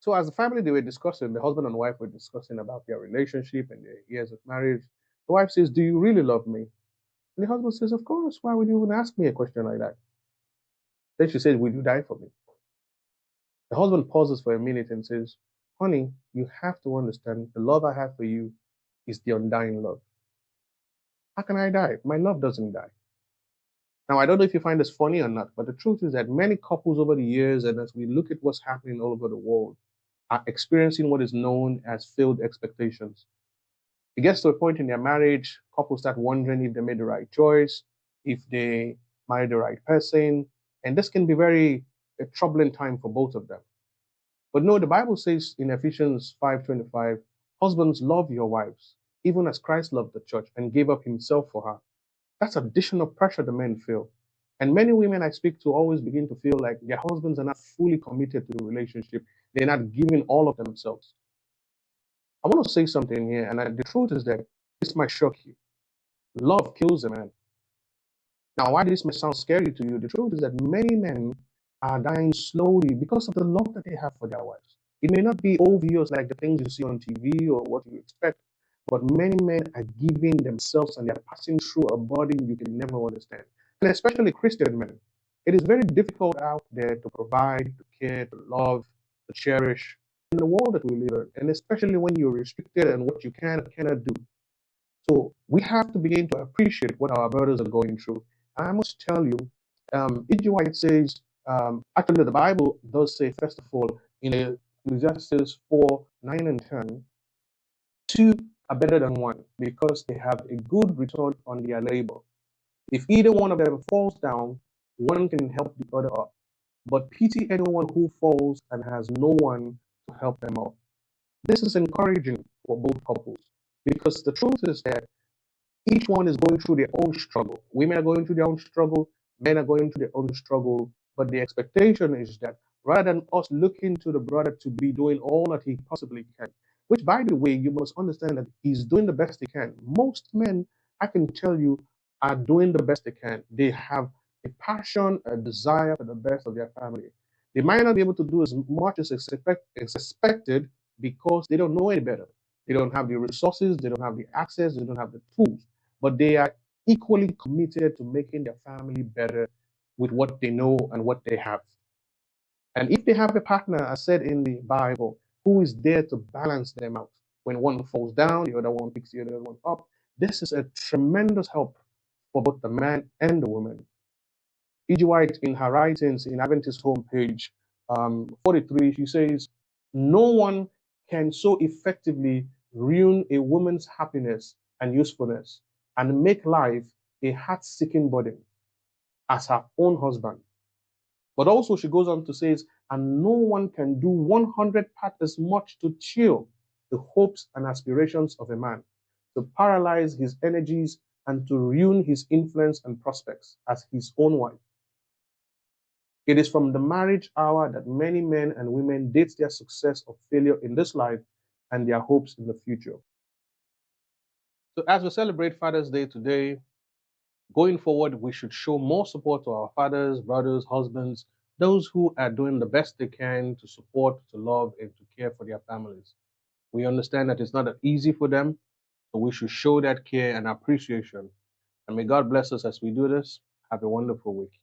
So as a family, they were discussing, the husband and wife were discussing about their relationship and their years of marriage. The wife says, "Do you really love me?" And the husband says, "Of course. Why would you even ask me a question like that?" Then she said, "Will you die for me?" The husband pauses for a minute and says, "Honey, you have to understand the love I have for you is the undying love. How can I die? My love doesn't die." Now, I don't know if you find this funny or not, but the truth is that many couples over the years, and as we look at what's happening all over the world, are experiencing what is known as failed expectations. It gets to a point in their marriage, couples start wondering if they made the right choice, if they married the right person, and this can be very a troubling time for both of them. But no, the Bible says in Ephesians 5:25, husbands, love your wives, even as Christ loved the church and gave up himself for her. That's additional pressure the men feel. And many women I speak to always begin to feel like their husbands are not fully committed to the relationship. They're not giving all of themselves. I want to say something here, and the truth is that this might shock you. Love kills a man. Now, why this may sound scary to you, the truth is that many men are dying slowly because of the love that they have for their wives. It may not be obvious like the things you see on TV or what you expect, but many men are giving themselves and they're passing through a burden you can never understand. And especially Christian men. It is very difficult out there to provide, to care, to love, to cherish in the world that we live in, and especially when you're restricted and what you can and cannot do. So we have to begin to appreciate what our brothers are going through. I must tell you, E.G. White says, actually, the Bible does say, first of all, in Ecclesiastes 4 9 and 10, two are better than one because they have a good return on their labor. If either one of them falls down, one can help the other up. But pity anyone who falls and has no one to help them up. This is encouraging for both couples because the truth is that each one is going through their own struggle. Women are going through their own struggle, men are going through their own struggle. But the expectation is that rather than us looking to the brother to be doing all that he possibly can, which by the way, you must understand that he's doing the best he can. Most men, I can tell you, are doing the best they can. They have a passion, a desire for the best of their family. They might not be able to do as much as expected because they don't know any better. They don't have the resources, they don't have the access, they don't have the tools, but they are equally committed to making their family better with what they know and what they have. And if they have a partner, as said in the Bible, who is there to balance them out, when one falls down, the other one picks the other one up, this is a tremendous help for both the man and the woman. E.G. White, in her writings in Adventist homepage 43, she says, no one can so effectively ruin a woman's happiness and usefulness and make life a heart-seeking burden as her own husband. But also she goes on to say, and no one can do 100 parts as much to chill the hopes and aspirations of a man, to paralyze his energies and to ruin his influence and prospects as his own wife. It is from the marriage hour that many men and women date their success or failure in this life and their hopes in the future. So as we celebrate Father's Day today, going forward, we should show more support to our fathers, brothers, husbands, those who are doing the best they can to support, to love, and to care for their families. We understand that it's not that easy for them, so we should show that care and appreciation. And may God bless us as we do this. Have a wonderful week.